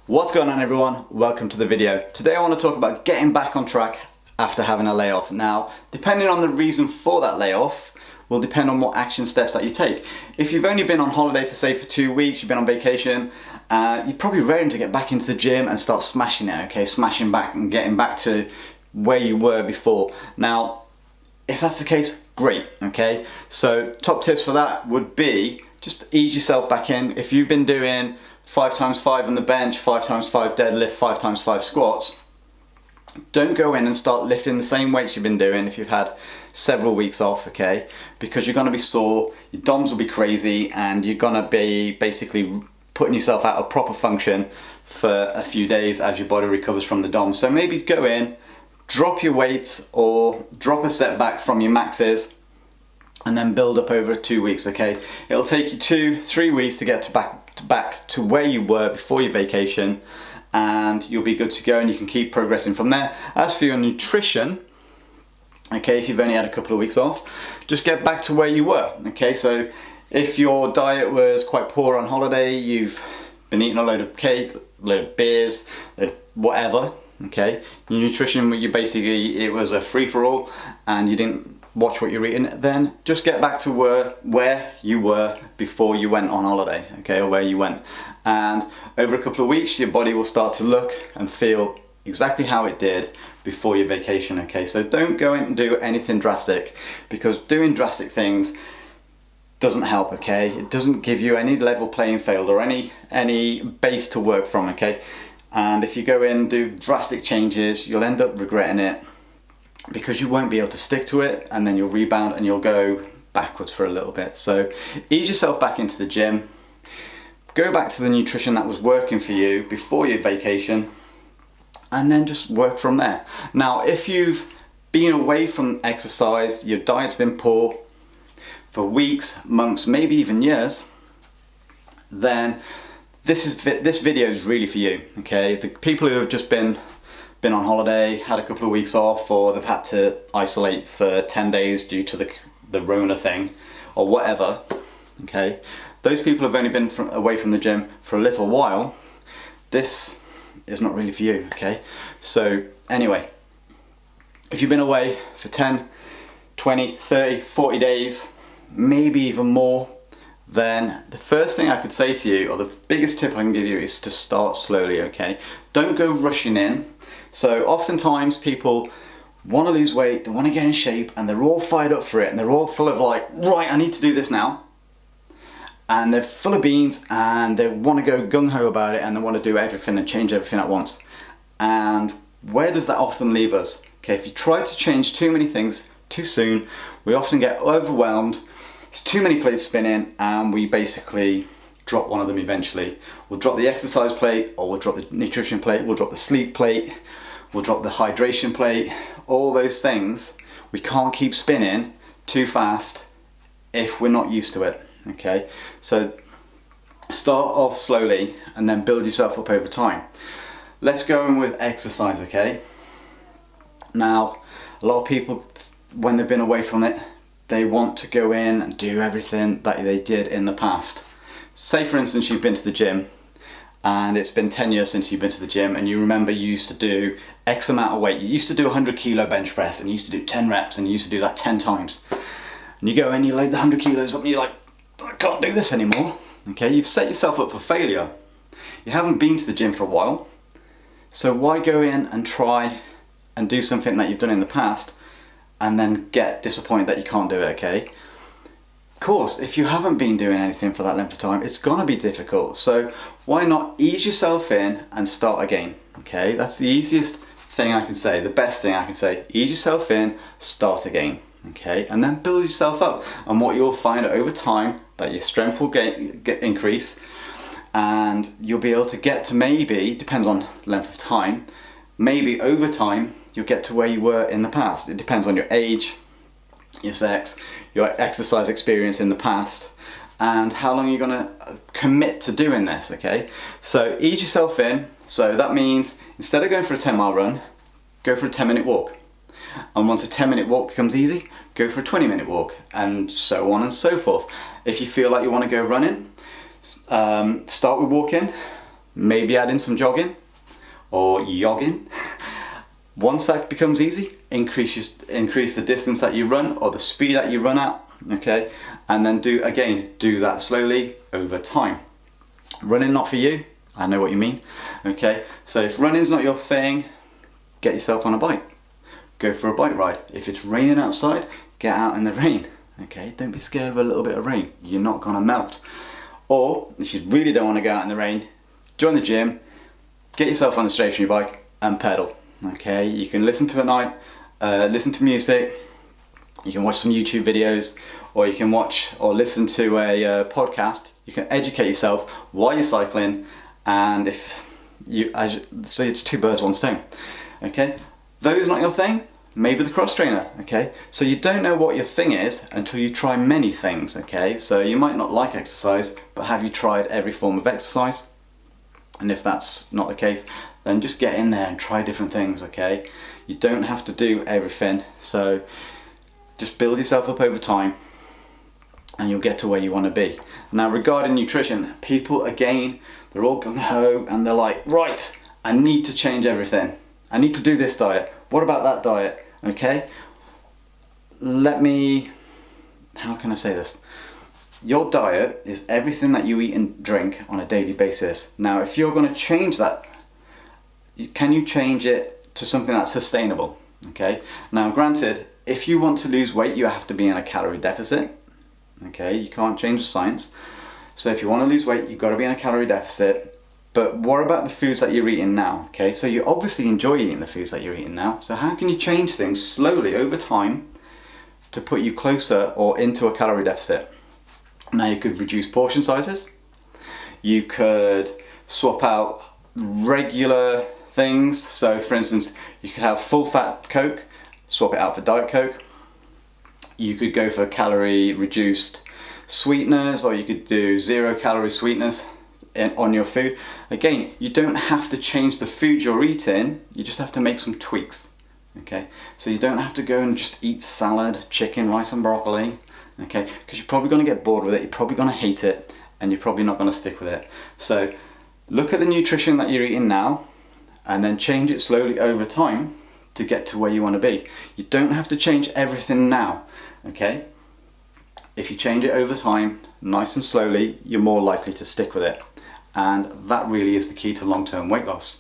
What's going on everyone? Welcome to the video. Today I want to talk about getting back on track after having a layoff. Now, depending on the reason for that layoff will depend on what action steps that you take. If you've only been on holiday for 2 weeks, you've been on vacation, you're probably ready to get back into the gym and start smashing it, okay? Smashing back and getting back to where you were before. Now, if that's the case, great, okay? So top tips for that would be just ease yourself back in. If you've been doing 5x5 on the bench, 5x5 deadlift, 5x5 squats, don't go in and start lifting the same weights you've been doing if you've had several weeks off, okay? Because you're gonna be sore, your DOMs will be crazy, and you're gonna be basically putting yourself out of proper function for a few days as your body recovers from the DOMs. So maybe go in, drop your weights or drop a set back from your maxes and then build up over 2 weeks, okay? It'll take you 2-3 weeks to get back to where you were before your vacation, and you'll be good to go and you can keep progressing from there. As for your nutrition, okay, if you've only had a couple of weeks off, just get back to where you were, okay? So if your diet was quite poor on holiday, you've been eating a load of cake, a load of beers, whatever, okay? Your nutrition, it was a free-for-all and you didn't watch what you're eating, then just get back to where you were before you went on holiday, okay, or where you went. And over a couple of weeks, your body will start to look and feel exactly how it did before your vacation, okay? So don't go in and do anything drastic, because doing drastic things doesn't help, okay? It doesn't give you any level playing field or any base to work from, okay? And if you go in and do drastic changes, you'll end up regretting it, because you won't be able to stick to it, and then you'll rebound and you'll go backwards for a little bit. So ease yourself back into the gym, go back to the nutrition that was working for you before your vacation, and then just work from there. Now, if you've been away from exercise, your diet's been poor for weeks, months, maybe even years, then this video is really for you, okay? The people who have just been on holiday, had a couple of weeks off, or they've had to isolate for 10 days due to the Rona thing, or whatever, okay? Those people have only been away from the gym for a little while. This is not really for you, okay? So anyway, if you've been away for 10, 20, 30, 40 days, maybe even more, then the first thing I could say to you, or the biggest tip I can give you, is to start slowly, okay? Don't go rushing in. So oftentimes people want to lose weight, they want to get in shape, and they're all fired up for it, and they're all full of like, right, I need to do this now. And they're full of beans, and they want to go gung-ho about it, and they want to do everything and change everything at once. And where does that often leave us? Okay, if you try to change too many things too soon, we often get overwhelmed. There's too many plates spinning, and we basically drop one of them eventually. We'll drop the exercise plate, or we'll drop the nutrition plate, we'll drop the sleep plate, we'll drop the hydration plate, all those things. We can't keep spinning too fast if we're not used to it, okay? So start off slowly and then build yourself up over time. Let's go in with exercise, okay? Now, a lot of people, when they've been away from it, they want to go in and do everything that they did in the past. Say for instance you've been to the gym and it's been 10 years since you've been to the gym, and you remember you used to do X amount of weight. You used to do 100 kilo bench press, and you used to do 10 reps, and you used to do that 10 times. And you go in, you load the 100 kilos up, and you're like, I can't do this anymore. Okay, you've set yourself up for failure. You haven't been to the gym for a while, so why go in and try and do something that you've done in the past and then get disappointed that you can't do it, okay? Of course, if you haven't been doing anything for that length of time, it's gonna be difficult. So why not ease yourself in and start again, okay? That's the easiest thing I can say, the best thing I can say. Ease yourself in, start again, okay? And then build yourself up. And what you'll find over time, that your strength will increase, and you'll be able to get to, maybe, depends on length of time, maybe over time, you'll get to where you were in the past. It depends on your age, your sex, your exercise experience in the past, and how long you're gonna commit to doing this, okay? So ease yourself in. So that means instead of going for a 10-mile run, go for a 10-minute walk. And once a 10-minute walk becomes easy, go for a 20-minute walk, and so on and so forth. If you feel like you want to go running, start with walking, maybe add in some jogging or yogging. Once that becomes easy, increase the distance that you run or the speed that you run at, okay? And then do that slowly over time. Running not for you, I know what you mean, okay? So if running's not your thing, get yourself on a bike. Go for a bike ride. If it's raining outside, get out in the rain, okay? Don't be scared of a little bit of rain. You're not gonna melt. Or if you really don't want to go out in the rain, join the gym, get yourself on a stationary bike and pedal. Okay, you can listen to listen to music, you can watch some YouTube videos, or you can watch or listen to a podcast. You can educate yourself while you're cycling, and so it's two birds, one stone. Okay, those not your thing, maybe the cross trainer. Okay, so you don't know what your thing is until you try many things. Okay, so you might not like exercise, but have you tried every form of exercise? And if that's not the case, then just get in there and try different things, okay? You don't have to do everything, so just build yourself up over time and you'll get to where you want to be. Now regarding nutrition, people again, they're all gung-ho and they're like, right, I need to change everything. I need to do this diet. What about that diet, okay? How can I say this? Your diet is everything that you eat and drink on a daily basis. Now, if you're going to change that, can you change it to something that's sustainable? Okay. Now, granted, if you want to lose weight, you have to be in a calorie deficit. Okay. You can't change the science. So if you want to lose weight, you've got to be in a calorie deficit. But what about the foods that you're eating now? Okay. So you obviously enjoy eating the foods that you're eating now. So how can you change things slowly over time to put you closer or into a calorie deficit? Now you could reduce portion sizes, you could swap out regular things, so for instance you could have full fat Coke, swap it out for Diet Coke. You could go for calorie reduced sweeteners, or you could do 0 calorie sweeteners on your food. Again, you don't have to change the food you're eating, you just have to make some tweaks. Okay, so you don't have to go and just eat salad, chicken, rice and broccoli. Okay, because you're probably going to get bored with it, you're probably going to hate it, and you're probably not going to stick with it. So look at the nutrition that you're eating now and then change it slowly over time to get to where you want to be. You don't have to change everything now, okay? If you change it over time, nice and slowly, you're more likely to stick with it. And that really is the key to long-term weight loss.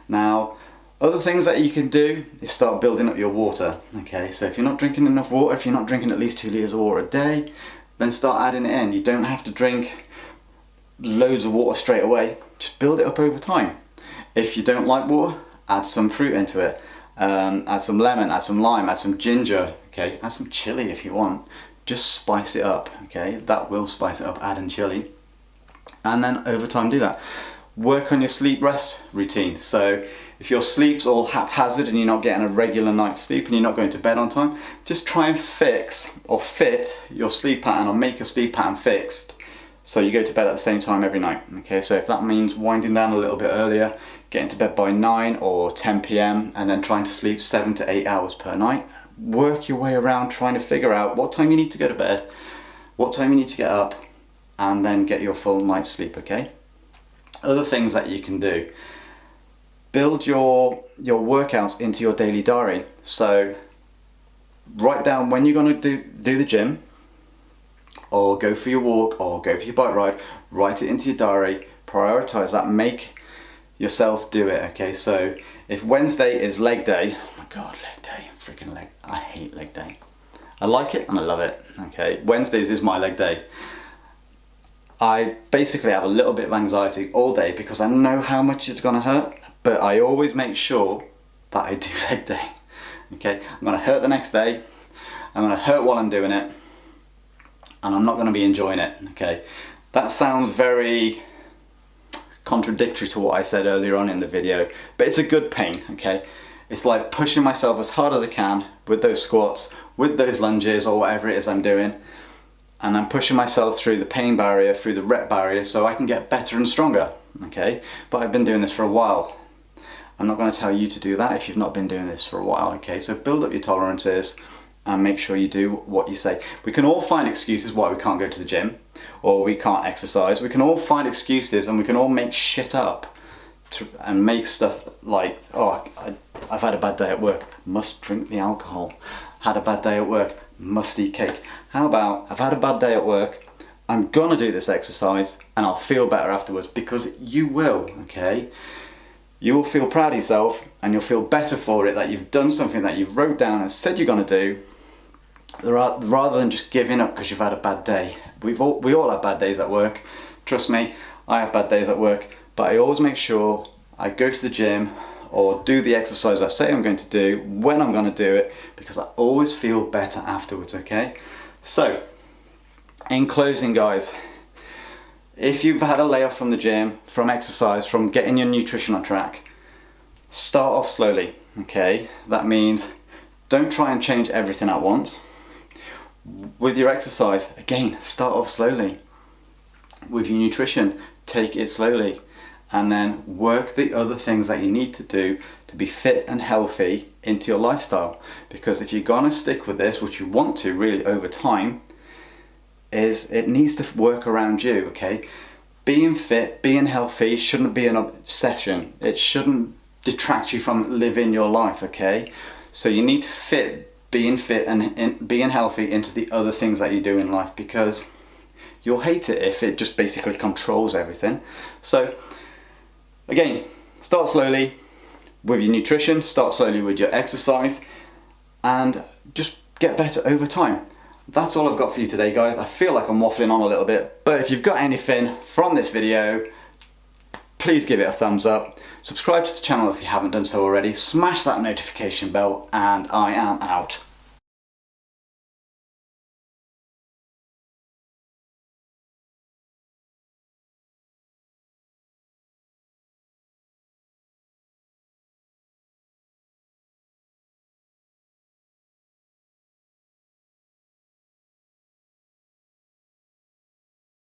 Now, other things that you can do is start building up your water, okay? So if you're not drinking enough water, if you're not drinking at least 2 litres of water a day, then start adding it in. You don't have to drink loads of water straight away, just build it up over time. If you don't like water, add some fruit into it. Add some lemon, add some lime, add some ginger, okay? Add some chili if you want. Just spice it up, okay? That will spice it up, add in chili. And then over time do that. Work on your sleep rest routine. So if your sleep's all haphazard and you're not getting a regular night's sleep and you're not going to bed on time, just try and fix or fit your sleep pattern, or make your sleep pattern fixed so you go to bed at the same time every night. Okay, so if that means winding down a little bit earlier, getting to bed by 9 or 10 p.m. and then trying to sleep 7 to 8 hours per night, work your way around trying to figure out what time you need to go to bed, what time you need to get up, and then get your full night's sleep, okay? Other things that you can do: build your workouts into your daily diary. So write down when you're going to do the gym, or go for your walk, or go for your bike ride. Write it into your diary, prioritize that, make yourself do it, okay? So if Wednesday is leg day, oh my god, leg day, freaking leg, I hate leg day. I like it and I love it, okay? Wednesdays is my leg day. I basically have a little bit of anxiety all day because I know how much it's gonna hurt, but I always make sure that I do leg day, okay? I'm gonna hurt the next day, I'm gonna hurt while I'm doing it, and I'm not gonna be enjoying it, okay? That sounds very contradictory to what I said earlier on in the video, but it's a good pain, okay? It's like pushing myself as hard as I can with those squats, with those lunges, or whatever it is I'm doing, and I'm pushing myself through the pain barrier, through the rep barrier, so I can get better and stronger, okay? But I've been doing this for a while. I'm not going to tell you to do that if you've not been doing this for a while, okay? So build up your tolerances and make sure you do what you say. We can all find excuses why we can't go to the gym or we can't exercise. We can all find excuses and we can all make shit up, and make stuff like, oh, I've had a bad day at work, must drink the alcohol. Had a bad day at work, must eat cake. How about, I've had a bad day at work, I'm gonna do this exercise and I'll feel better afterwards, because you will, okay? You will feel proud of yourself and you'll feel better for it, that you've done something that you've wrote down and said you're gonna do, rather than just giving up because you've had a bad day. We all have bad days at work. Trust me, I have bad days at work, but I always make sure I go to the gym or do the exercise I say I'm going to do when I'm going to do it, because I always feel better afterwards, okay? So, in closing guys, if you've had a layoff from the gym, from exercise, from getting your nutrition on track, start off slowly, okay? That means don't try and change everything at once. With your exercise, again, start off slowly. With your nutrition, take it slowly, and then work the other things that you need to do to be fit and healthy into your lifestyle. Because if you're gonna stick with this, which you want to really over time, is it needs to work around you, okay? Being fit, being healthy shouldn't be an obsession. It shouldn't detract you from living your life, okay? So you need to fit being fit and being healthy into the other things that you do in life, because you'll hate it if it just basically controls everything. So again, start slowly with your nutrition, start slowly with your exercise, and just get better over time. That's all I've got for you today guys. I feel like I'm waffling on a little bit, but if you've got anything from this video, please give it a thumbs up. Subscribe to the channel if you haven't done so already. Smash that notification bell, and I am out.